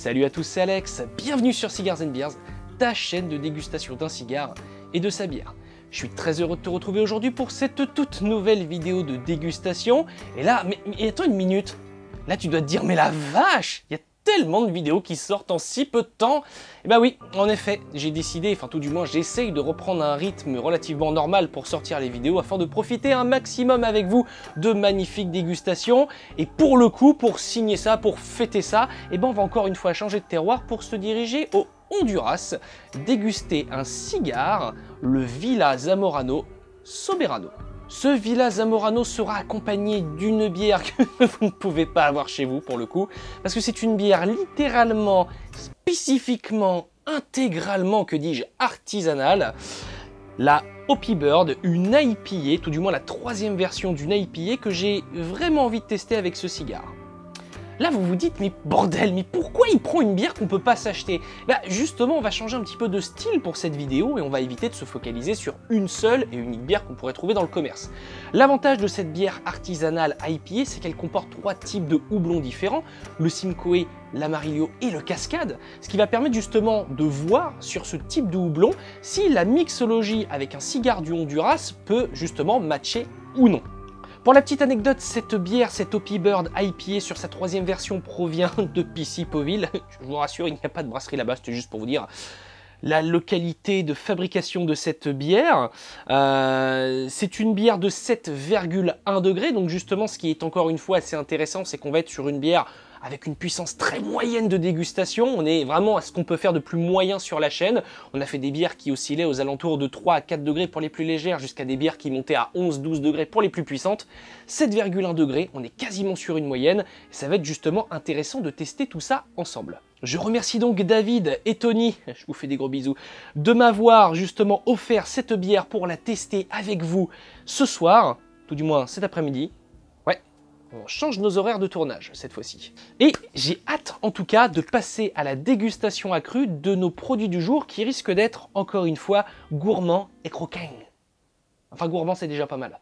Salut à tous, c'est Alex, bienvenue sur Cigars & Beers, ta chaîne de dégustation d'un cigare et de sa bière. Je suis très heureux de te retrouver aujourd'hui pour cette toute nouvelle vidéo de dégustation. Et là, mais attends une minute, là tu dois te dire, mais la vache, il y a tellement de vidéos qui sortent en si peu de temps. Et bah oui, en effet, j'ai décidé, enfin tout du moins j'essaye de reprendre un rythme relativement normal pour sortir les vidéos afin de profiter un maximum avec vous de magnifiques dégustations. Et pour le coup, pour signer ça, pour fêter ça, et ben on va encore une fois changer de terroir pour se diriger au Honduras, déguster un cigare, le Villa Zamorano Soberano. Ce Villa Zamorano sera accompagné d'une bière que vous ne pouvez pas avoir chez vous pour le coup, parce que c'est une bière littéralement, spécifiquement, intégralement, que dis-je, artisanale. La Hoppy Bird, une IPA, tout du moins la troisième version d'une IPA que j'ai vraiment envie de tester avec ce cigare. Là, vous vous dites, mais bordel, mais pourquoi il prend une bière qu'on peut pas s'acheter? Bah justement, on va changer un petit peu de style pour cette vidéo et on va éviter de se focaliser sur une seule et unique bière qu'on pourrait trouver dans le commerce. L'avantage de cette bière artisanale IPA, c'est qu'elle comporte 3 types de houblons différents, le Simcoe, l'Amarillo et le Cascade, ce qui va permettre justement de voir sur ce type de houblon si la mixologie avec un cigare du Honduras peut justement matcher ou non. Pour la petite anecdote, cette bière, cette Hoppy Bird IPA sur sa troisième version provient de Piscipoville. Je vous rassure, il n'y a pas de brasserie là-bas, c'était juste pour vous dire la localité de fabrication de cette bière. C'est une bière de 7,1 degrés, donc justement ce qui est encore une fois assez intéressant, c'est qu'on va être sur une bière avec une puissance très moyenne de dégustation. On est vraiment à ce qu'on peut faire de plus moyen sur la chaîne. On a fait des bières qui oscillaient aux alentours de 3 à 4 degrés pour les plus légères, jusqu'à des bières qui montaient à 11-12 degrés pour les plus puissantes. 7,1 degrés, on est quasiment sur une moyenne. Et ça va être justement intéressant de tester tout ça ensemble. Je remercie donc David et Tony, je vous fais des gros bisous, de m'avoir justement offert cette bière pour la tester avec vous ce soir, tout du moins cet après-midi. On change nos horaires de tournage cette fois-ci. Et j'ai hâte en tout cas de passer à la dégustation accrue de nos produits du jour qui risquent d'être encore une fois gourmands et croquants. Enfin gourmand c'est déjà pas mal.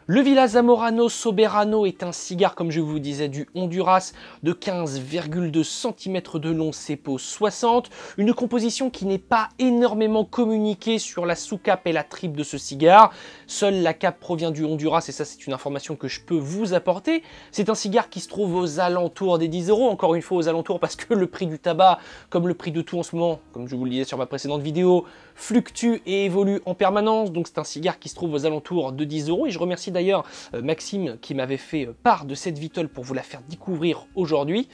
Le Villa Zamorano Soberano est un cigare, comme je vous disais, du Honduras de 15,2 cm de long, CEPO 60. Une composition qui n'est pas énormément communiquée sur la sous-cape et la tripe de ce cigare. Seule la cape provient du Honduras et ça c'est une information que je peux vous apporter. C'est un cigare qui se trouve aux alentours des 10 €, encore une fois aux alentours parce que le prix du tabac, comme le prix de tout en ce moment, comme je vous le disais sur ma précédente vidéo, fluctue et évolue en permanence. Donc c'est un cigare qui se trouve aux alentours de 10 € et je remercie d'ailleurs Maxime qui m'avait fait part de cette vitole pour vous la faire découvrir aujourd'hui.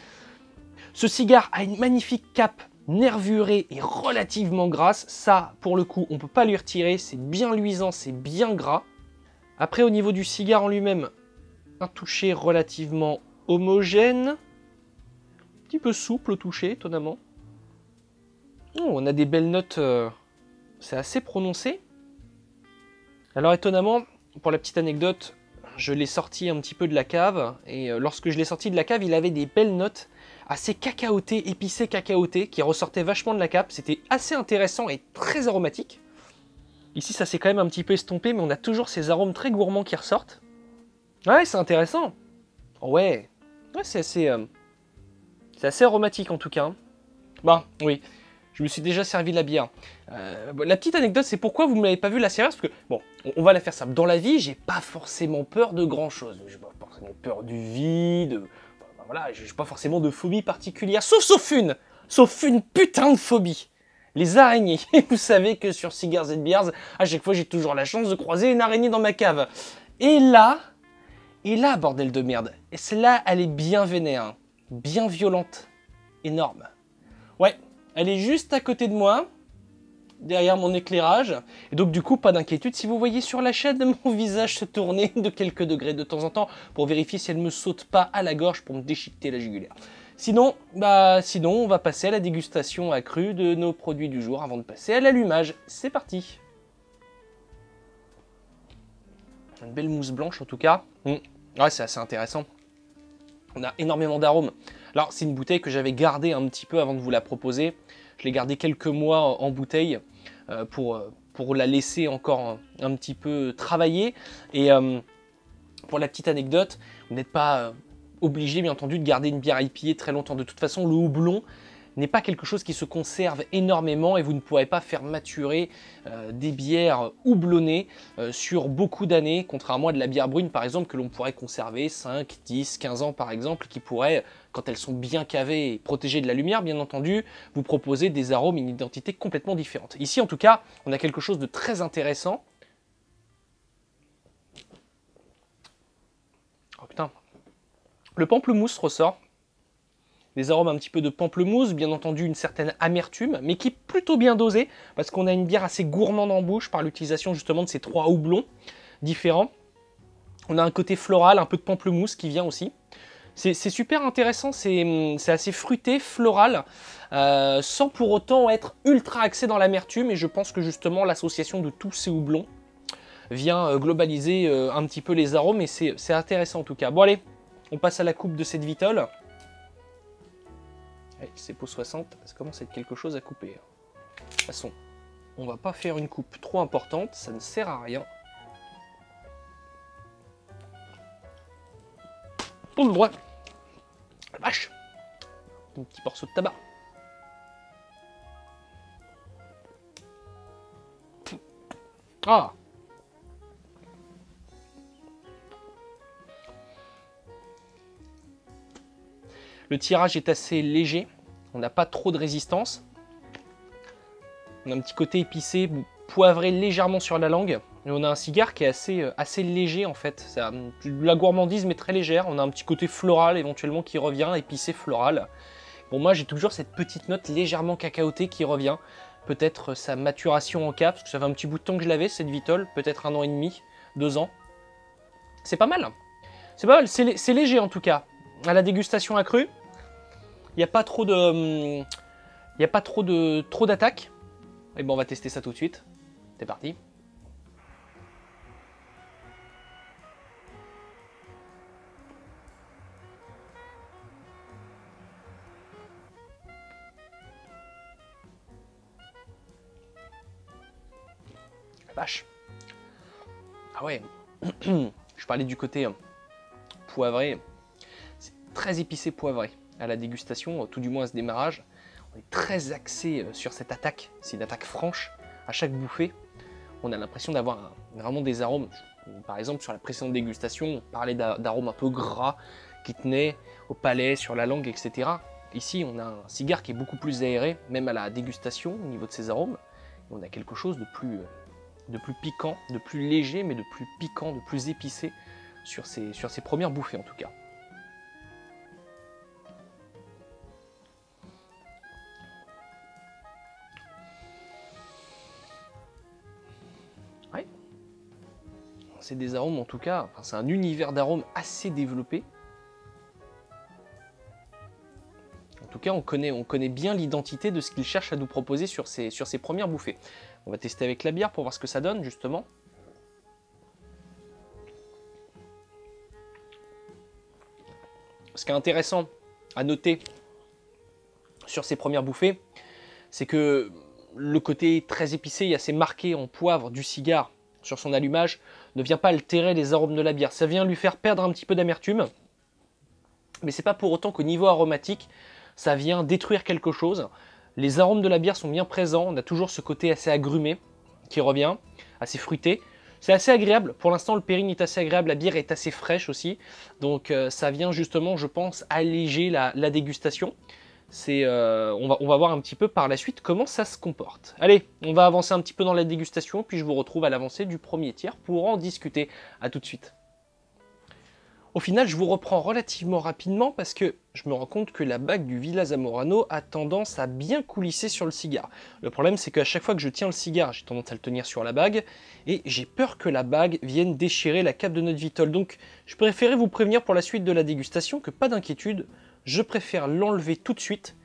Ce cigare a une magnifique cape nervurée et relativement grasse. Ça, pour le coup, on ne peut pas lui retirer. C'est bien luisant, c'est bien gras. Après, au niveau du cigare en lui-même, un toucher relativement homogène. Un petit peu souple au toucher, étonnamment. Oh, on a des belles notes, c'est assez prononcé. Alors étonnamment, pour la petite anecdote, je l'ai sorti un petit peu de la cave, et lorsque je l'ai sorti de la cave, il avait des belles notes assez cacaotées, épicées cacaotées, qui ressortaient vachement de la cape. C'était assez intéressant et très aromatique. Ici, ça s'est quand même un petit peu estompé, mais on a toujours ces arômes très gourmands qui ressortent. Ouais, c'est intéressant. Ouais, c'est assez aromatique en tout cas. Bon, oui. Je me suis déjà servi de la bière. La petite anecdote, c'est pourquoi vous ne m'avez pas vu la servir, parce que, bon, on va la faire simple. Dans la vie, j'ai pas forcément peur de grand-chose. J'ai pas forcément peur du vide. Voilà, j'ai pas forcément de phobie particulière, sauf une putain de phobie. Les araignées. Vous savez que sur Cigars & Beers, à chaque fois, j'ai toujours la chance de croiser une araignée dans ma cave. Et là, bordel de merde. Et celle-là, elle est bien vénère, bien violente, énorme. Ouais. Elle est juste à côté de moi, derrière mon éclairage. Et donc du coup, pas d'inquiétude si vous voyez sur la chaîne mon visage se tourner de quelques degrés de temps en temps pour vérifier si elle ne me saute pas à la gorge pour me déchiqueter la jugulaire. Sinon, on va passer à la dégustation accrue de nos produits du jour avant de passer à l'allumage. C'est parti. Une belle mousse blanche en tout cas. Ouais, c'est assez intéressant. On a énormément d'arômes. Alors, c'est une bouteille que j'avais gardée un petit peu avant de vous la proposer. Je l'ai gardée quelques mois en bouteille pour la laisser encore un petit peu travailler. Et pour la petite anecdote, vous n'êtes pas obligé bien entendu de garder une bière IPA très longtemps. De toute façon, le houblon n'est pas quelque chose qui se conserve énormément et vous ne pourrez pas faire maturer des bières houblonnées sur beaucoup d'années, contrairement à de la bière brune par exemple que l'on pourrait conserver 5, 10, 15 ans par exemple, qui pourraient, quand elles sont bien cavées et protégées de la lumière bien entendu, vous proposer des arômes et une identité complètement différente. Ici en tout cas, on a quelque chose de très intéressant. Oh putain, le pamplemousse ressort. Des arômes un petit peu de pamplemousse, bien entendu une certaine amertume, mais qui est plutôt bien dosée, parce qu'on a une bière assez gourmande en bouche par l'utilisation justement de ces 3 houblons différents. On a un côté floral, un peu de pamplemousse qui vient aussi. C'est super intéressant, c'est assez fruité, floral, sans pour autant être ultra axé dans l'amertume, et je pense que justement l'association de tous ces houblons vient globaliser un petit peu les arômes, et c'est intéressant en tout cas. Bon allez, on passe à la coupe de cette Vitol. C'est pour 60, ça commence à être quelque chose à couper. De toute façon, on va pas faire une coupe trop importante, ça ne sert à rien. Pour le droit. La vache. Un petit morceau de tabac. Ah. Le tirage est assez léger, on n'a pas trop de résistance. On a un petit côté épicé, poivré légèrement sur la langue. Et on a un cigare qui est assez léger en fait. C'est de la gourmandise mais très légère. On a un petit côté floral éventuellement qui revient, épicé floral. Pour moi j'ai toujours cette petite note légèrement cacaotée qui revient. Peut-être sa maturation en cave, parce que ça fait un petit bout de temps que je l'avais cette Vitol, peut-être 1 an et demi, 2 ans. C'est pas mal. C'est pas mal, c'est léger en tout cas. À la dégustation accrue. Il n'y a pas trop de, trop d'attaques. Et bon, on va tester ça tout de suite. C'est parti. La vache. Ah ouais. Je parlais du côté poivré. C'est très épicé poivré. À la dégustation, tout du moins à ce démarrage, on est très axé sur cette attaque. C'est une attaque franche. À chaque bouffée, on a l'impression d'avoir vraiment des arômes. Par exemple, sur la précédente dégustation, on parlait d'arômes un peu gras qui tenaient au palais, sur la langue, etc. Ici, on a un cigare qui est beaucoup plus aéré, même à la dégustation, au niveau de ses arômes. Et on a quelque chose de plus piquant, de plus léger, mais de plus piquant, de plus épicé sur ces premières bouffées en tout cas. C'est des arômes en tout cas, enfin, c'est un univers d'arômes assez développé. En tout cas, on connaît bien l'identité de ce qu'il cherche à nous proposer sur ces premières bouffées. On va tester avec la bière pour voir ce que ça donne justement. Ce qui est intéressant à noter sur ces premières bouffées, c'est que le côté très épicé et assez marqué en poivre du cigare sur son allumage ne vient pas altérer les arômes de la bière. Ça vient lui faire perdre un petit peu d'amertume, mais c'est pas pour autant qu'au niveau aromatique, ça vient détruire quelque chose. Les arômes de la bière sont bien présents, on a toujours ce côté assez agrumé qui revient, assez fruité. C'est assez agréable, pour l'instant le pairing est assez agréable, la bière est assez fraîche aussi, donc ça vient justement, je pense, alléger la dégustation. On va voir un petit peu par la suite comment ça se comporte. Allez, on va avancer un petit peu dans la dégustation, puis je vous retrouve à l'avancée du premier tiers pour en discuter. A tout de suite. Au final, je vous reprends relativement rapidement parce que je me rends compte que la bague du Villa Zamorano a tendance à bien coulisser sur le cigare. Le problème, c'est qu'à chaque fois que je tiens le cigare, j'ai tendance à le tenir sur la bague et j'ai peur que la bague vienne déchirer la cape de notre Vitol. Donc, je préférais vous prévenir pour la suite de la dégustation que pas d'inquiétude, je préfère l'enlever tout de suite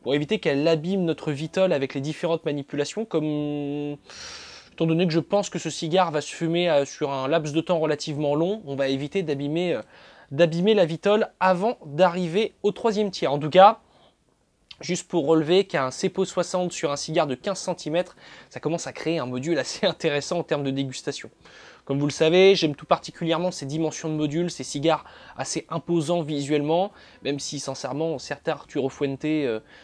pour éviter qu'elle abîme notre Vitol avec les différentes manipulations, comme étant donné que je pense que ce cigare va se fumer sur un laps de temps relativement long, on va éviter d'abîmer la Vitol avant d'arriver au troisième tiers. En tout cas, Juste pour relever qu'un CEPO 60 sur un cigare de 15 cm, ça commence à créer un module assez intéressant en termes de dégustation. Comme vous le savez, j'aime tout particulièrement ces dimensions de module, ces cigares assez imposants visuellement, même si sincèrement certains Arturo Fuente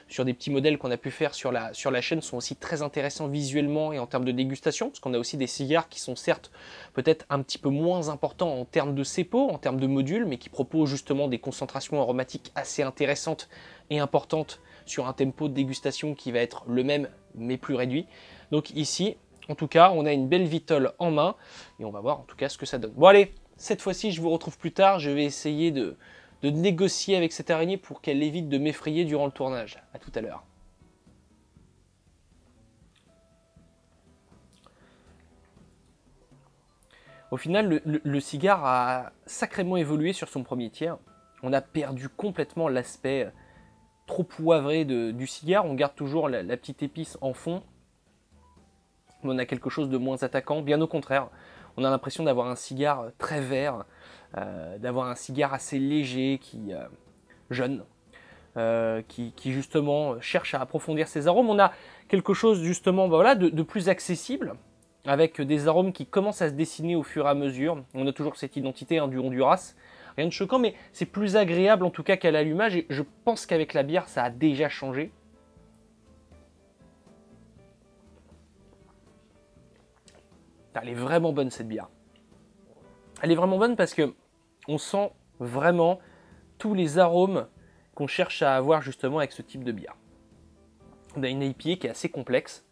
sur des petits modèles qu'on a pu faire sur la chaîne sont aussi très intéressants visuellement et en termes de dégustation, parce qu'on a aussi des cigares qui sont certes peut-être un petit peu moins importants en termes de CEPO, en termes de module, mais qui proposent justement des concentrations aromatiques assez intéressantes et importantes sur un tempo de dégustation qui va être le même mais plus réduit. Donc ici, en tout cas, on a une belle Vitol en main et on va voir en tout cas ce que ça donne. Bon allez, cette fois-ci, je vous retrouve plus tard. Je vais essayer de négocier avec cette araignée pour qu'elle évite de m'effrayer durant le tournage. A tout à l'heure. Au final, le cigare a sacrément évolué sur son premier tiers. On a perdu complètement l'aspect trop poivré du cigare. On garde toujours la petite épice en fond. Mais on a quelque chose de moins attaquant. Bien au contraire, on a l'impression d'avoir un cigare très vert, d'avoir un cigare assez léger, jeune, qui justement cherche à approfondir ses arômes. On a quelque chose justement voilà, de plus accessible, avec des arômes qui commencent à se dessiner au fur et à mesure. On a toujours cette identité du Honduras. Rien de choquant, mais c'est plus agréable en tout cas qu'à l'allumage. Et je pense qu'avec la bière, ça a déjà changé. Elle est vraiment bonne cette bière. Elle est vraiment bonne parce que on sent vraiment tous les arômes qu'on cherche à avoir justement avec ce type de bière. On a une IPA qui est assez complexe,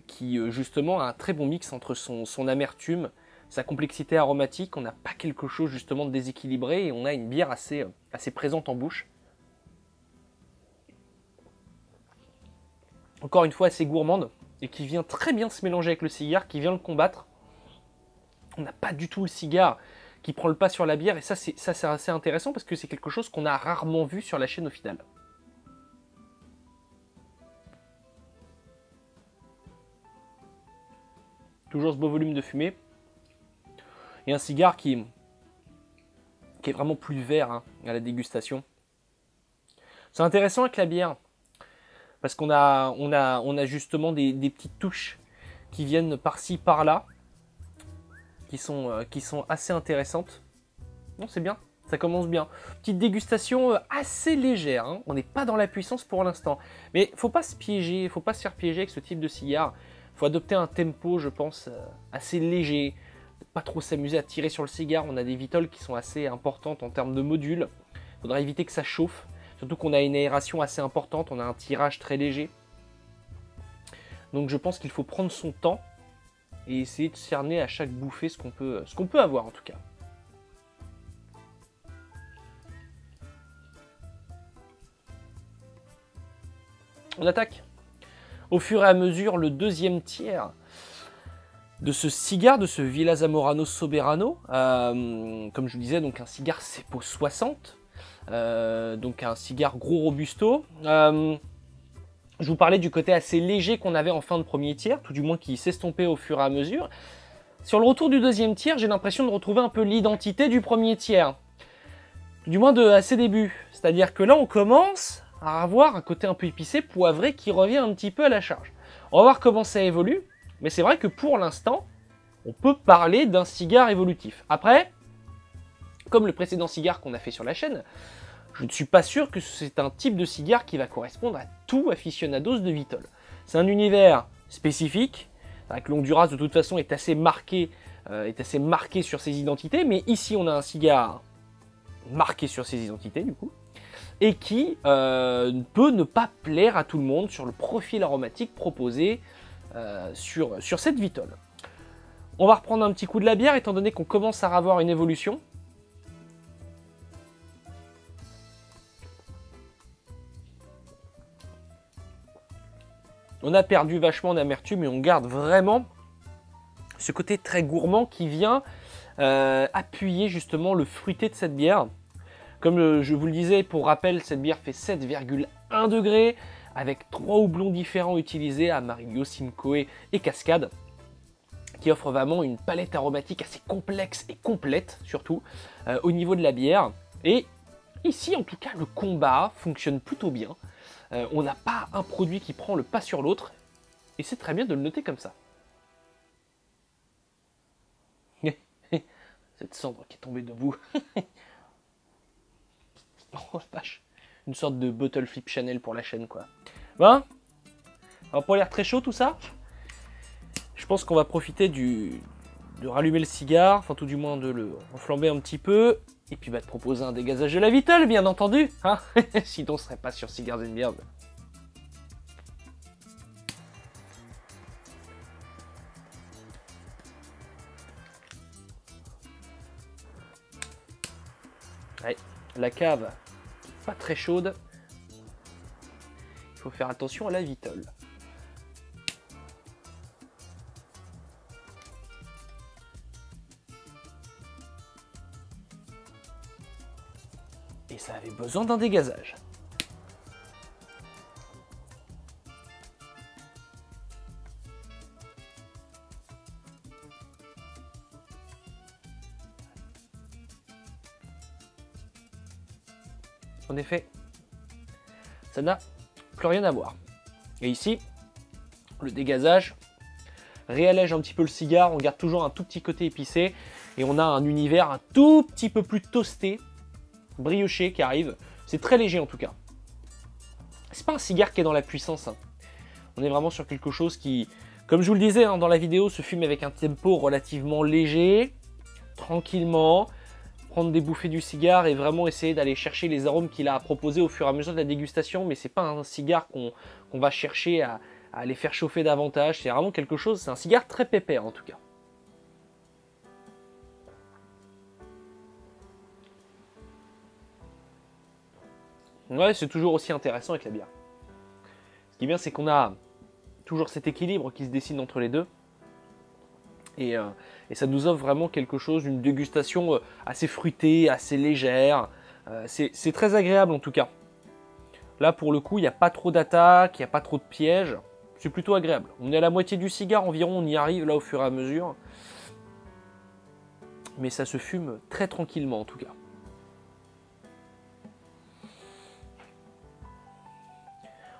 qui justement a un très bon mix entre son amertume, sa complexité aromatique. On n'a pas quelque chose justement de déséquilibré et on a une bière assez présente en bouche. Encore une fois assez gourmande et qui vient très bien se mélanger avec le cigare, qui vient le combattre. On n'a pas du tout le cigare qui prend le pas sur la bière et ça c'est assez intéressant parce que c'est quelque chose qu'on a rarement vu sur la chaîne au final. Toujours ce beau volume de fumée et un cigare qui est vraiment plus vert à la dégustation. C'est intéressant avec la bière parce qu'on a justement des petites touches qui viennent par-ci par-là, qui sont assez intéressantes. Non, c'est bien, ça commence bien. Petite dégustation assez légère, hein. On n'est pas dans la puissance pour l'instant. Mais faut pas se piéger, faut pas se faire piéger avec ce type de cigare. Faut adopter un tempo, je pense, assez léger. Pas trop s'amuser à tirer sur le cigare. On a des vitoles qui sont assez importantes en termes de modules. Il faudra éviter que ça chauffe. Surtout qu'on a une aération assez importante, on a un tirage très léger. Donc je pense qu'il faut prendre son temps et essayer de cerner à chaque bouffée ce qu'on peut avoir en tout cas. On attaque au fur et à mesure le deuxième tiers de ce cigare, de ce Villa Zamorano Soberano. Comme je vous disais, donc un cigare CEPO 60. Donc un cigare gros robusto. Je vous parlais du côté assez léger qu'on avait en fin de premier tiers, tout du moins qui s'estompait au fur et à mesure. Sur le retour du deuxième tiers, j'ai l'impression de retrouver un peu l'identité du premier tiers. Du moins à ses débuts. C'est-à-dire que là, on commence à avoir un côté un peu épicé, poivré, qui revient un petit peu à la charge. On va voir comment ça évolue, mais c'est vrai que pour l'instant, on peut parler d'un cigare évolutif. Après, comme le précédent cigare qu'on a fait sur la chaîne, je ne suis pas sûr que c'est un type de cigare qui va correspondre à tout aficionados de Vitol. C'est un univers spécifique. C'est vrai que l'Honduras de toute façon est assez marqué sur ses identités, mais ici on a un cigare marqué sur ses identités du coup, et qui peut ne pas plaire à tout le monde sur le profil aromatique proposé sur cette Vitol. On va reprendre un petit coup de la bière étant donné qu'on commence à avoir une évolution. On a perdu vachement d'amertume et on garde vraiment ce côté très gourmand qui vient appuyer justement le fruité de cette bière. Comme je vous le disais, pour rappel, cette bière fait 7,1 degrés avec 3 houblons différents utilisés, Amarillo, Simcoe et Cascade, qui offrent vraiment une palette aromatique assez complexe et complète, surtout au niveau de la bière. Et Ici, en tout cas, le combat fonctionne plutôt bien. On n'a pas un produit qui prend le pas sur l'autre. Et c'est très bien de le noter comme ça. Cette cendre qui est tombée debout. Oh la vache. Une sorte de bottle flip Chanel pour la chaîne, quoi. Ben, on va pas l'air très chaud tout ça. Je pense qu'on va profiter de rallumer le cigare, enfin tout du moins de le enflamber un petit peu. Et puis de proposer un dégazage de la Vitol, bien entendu. Hein. Sinon on serait pas sur Cigars and Beers. Ouais, la cave, pas très chaude. Il faut faire attention à la Vitol. Et ça avait besoin d'un dégazage. En effet, ça n'a plus rien à voir. Et ici, le dégazage réallège un petit peu le cigare, on garde toujours un tout petit côté épicé et on a un univers un tout petit peu plus toasté, brioché qui arrive. C'est très léger en tout cas. C'est pas un cigare qui est dans la puissance. Hein. On est vraiment sur quelque chose qui, comme je vous le disais dans la vidéo, se fume avec un tempo relativement léger, tranquillement. Prendre des bouffées du cigare et vraiment essayer d'aller chercher les arômes qu'il a à proposer au fur et à mesure de la dégustation, mais c'est pas un cigare qu'on va chercher à aller faire chauffer davantage, c'est vraiment quelque chose, c'est un cigare très pépère en tout cas. Ouais, c'est toujours aussi intéressant avec la bière. Ce qui est bien, c'est qu'on a toujours cet équilibre qui se dessine entre les deux. Et ça nous offre vraiment quelque chose, une dégustation assez fruitée, assez légère. C'est très agréable en tout cas. Là pour le coup, il n'y a pas trop d'attaques, il n'y a pas trop de pièges. C'est plutôt agréable. On est à la moitié du cigare environ, on y arrive là au fur et à mesure. Mais ça se fume très tranquillement en tout cas.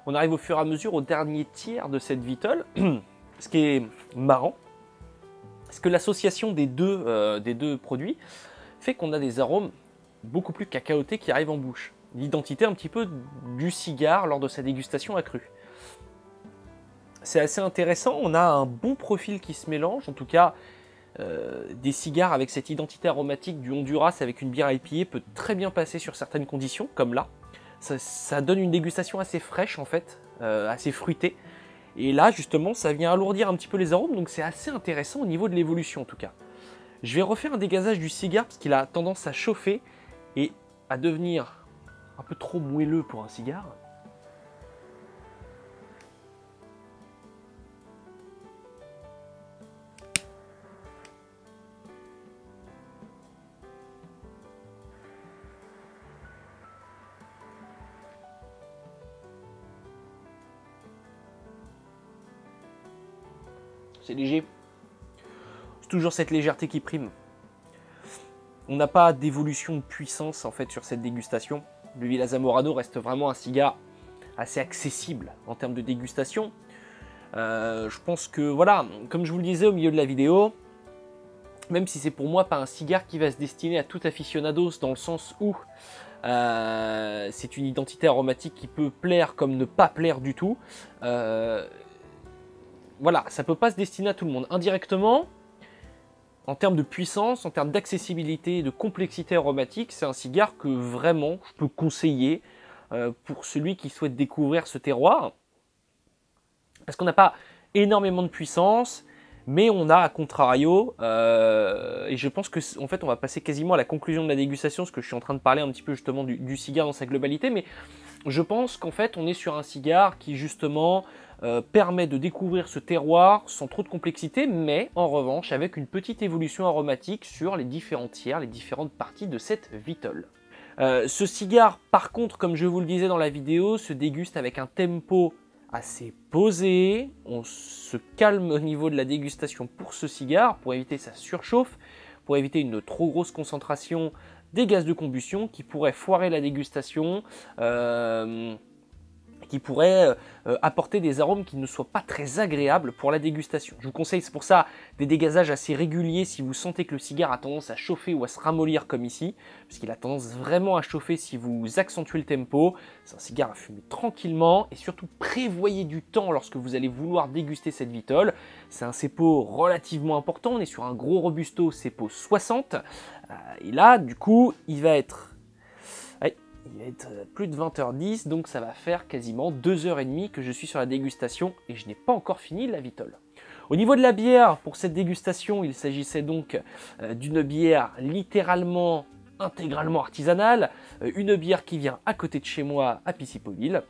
On arrive au fur et à mesure au dernier tiers de cette Vitol. Ce qui est marrant, c'est que l'association des deux produits fait qu'on a des arômes beaucoup plus cacaotés qui arrivent en bouche. L'identité un petit peu du cigare lors de sa dégustation accrue. C'est assez intéressant, on a un bon profil qui se mélange, en tout cas des cigares avec cette identité aromatique du Honduras avec une bière IPA peut très bien passer sur certaines conditions, comme là. Ça donne une dégustation assez fraîche en fait, assez fruitée. Et là, justement, ça vient alourdir un petit peu les arômes, donc c'est assez intéressant au niveau de l'évolution en tout cas. Je vais refaire un dégazage du cigare parce qu'il a tendance à chauffer et à devenir un peu trop moelleux pour un cigare. C'est léger. C'est toujours cette légèreté qui prime. On n'a pas d'évolution de puissance en fait sur cette dégustation. Le Villa Zamorano reste vraiment un cigare assez accessible en termes de dégustation. Je pense que voilà, comme je vous le disais au milieu de la vidéo, même si c'est pour moi pas un cigare qui va se destiner à tout aficionados dans le sens où c'est une identité aromatique qui peut plaire comme ne pas plaire du tout. Voilà, ça peut pas se destiner à tout le monde. Indirectement, en termes de puissance, en termes d'accessibilité, de complexité aromatique, c'est un cigare que vraiment je peux conseiller pour celui qui souhaite découvrir ce terroir. Parce qu'on n'a pas énormément de puissance, mais on a à contrario, et je pense que en fait on va passer quasiment à la conclusion de la dégustation, parce que je suis en train de parler un petit peu justement du cigare dans sa globalité, mais je pense qu'en fait on est sur un cigare qui justement permet de découvrir ce terroir sans trop de complexité, mais en revanche avec une petite évolution aromatique sur les différents tiers, les différentes parties de cette Vitol. Ce cigare par contre, comme je vous le disais dans la vidéo, se déguste avec un tempo assez posé, on se calme au niveau de la dégustation pour ce cigare, pour éviter sa surchauffe, pour éviter une trop grosse concentration des gaz de combustion qui pourraient foirer la dégustation, qui pourraient apporter des arômes qui ne soient pas très agréables pour la dégustation. Je vous conseille, c'est pour ça, des dégazages assez réguliers si vous sentez que le cigare a tendance à chauffer ou à se ramollir comme ici, parce qu'il a tendance vraiment à chauffer si vous accentuez le tempo. C'est un cigare à fumer tranquillement et surtout prévoyez du temps lorsque vous allez vouloir déguster cette vitole. C'est un CEPO relativement important, on est sur un gros robusto CEPO 60, et là du coup il va être plus de 20h10, donc ça va faire quasiment 2h30 que je suis sur la dégustation et je n'ai pas encore fini la vitole. Au niveau de la bière, pour cette dégustation, il s'agissait donc d'une bière littéralement intégralement artisanale, une bière qui vient à côté de chez moi à Pissipoville.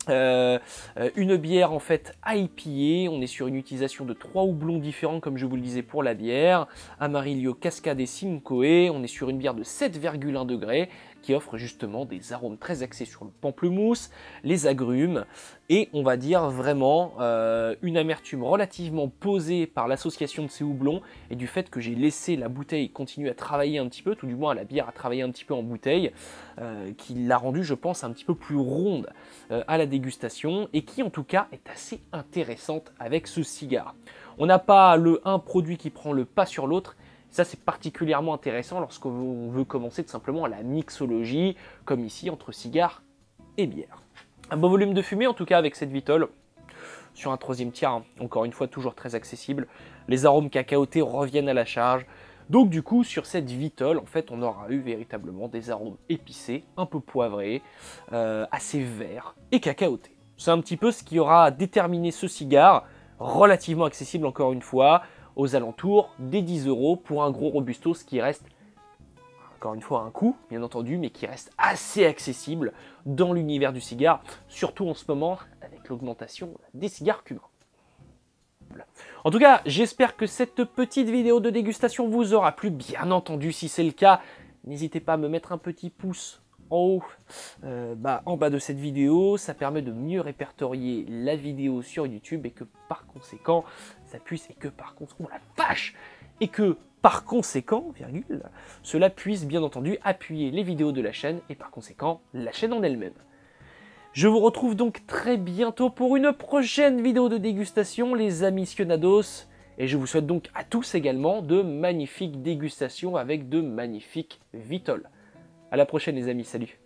Une bière en fait IPA, on est sur une utilisation de 3 houblons différents comme je vous le disais pour la bière, Amarillo, Cascade et Simcoe, on est sur une bière de 7,1 degrés qui offre justement des arômes très axés sur le pamplemousse, les agrumes et on va dire vraiment une amertume relativement posée par l'association de ces houblons et du fait que j'ai laissé la bouteille continuer à travailler un petit peu, tout du moins la bière a travaillé un petit peu en bouteille, qui l'a rendue je pense un petit peu plus ronde à la dégustation et qui en tout cas est assez intéressante avec ce cigare. On n'a pas un produit qui prend le pas sur l'autre. Ça, c'est particulièrement intéressant lorsqu'on veut commencer tout simplement la mixologie, comme ici, entre cigare et bière. Un bon volume de fumée, en tout cas, avec cette vitole. Sur un troisième tiers, hein, encore une fois, toujours très accessible. Les arômes cacaotés reviennent à la charge. Donc, du coup, sur cette vitole, en fait, on aura eu véritablement des arômes épicés, un peu poivrés, assez verts et cacaotés. C'est un petit peu ce qui aura déterminé ce cigare, relativement accessible, encore une fois, aux alentours des 10 € pour un gros robusto, ce qui reste, encore une fois, un coût, bien entendu, mais qui reste assez accessible dans l'univers du cigare, surtout en ce moment avec l'augmentation des cigares cubains. En tout cas, j'espère que cette petite vidéo de dégustation vous aura plu. Bien entendu, si c'est le cas, n'hésitez pas à me mettre un petit pouce en haut, en bas de cette vidéo. Ça permet de mieux répertorier la vidéo sur YouTube et que par conséquent, ça puisse, et que par conséquent, la vache, et que par conséquent, virgule, cela puisse bien entendu appuyer les vidéos de la chaîne et par conséquent, la chaîne en elle-même. Je vous retrouve donc très bientôt pour une prochaine vidéo de dégustation, les aficionados. Et je vous souhaite donc à tous également de magnifiques dégustations avec de magnifiques vitoles. À la prochaine les amis, salut!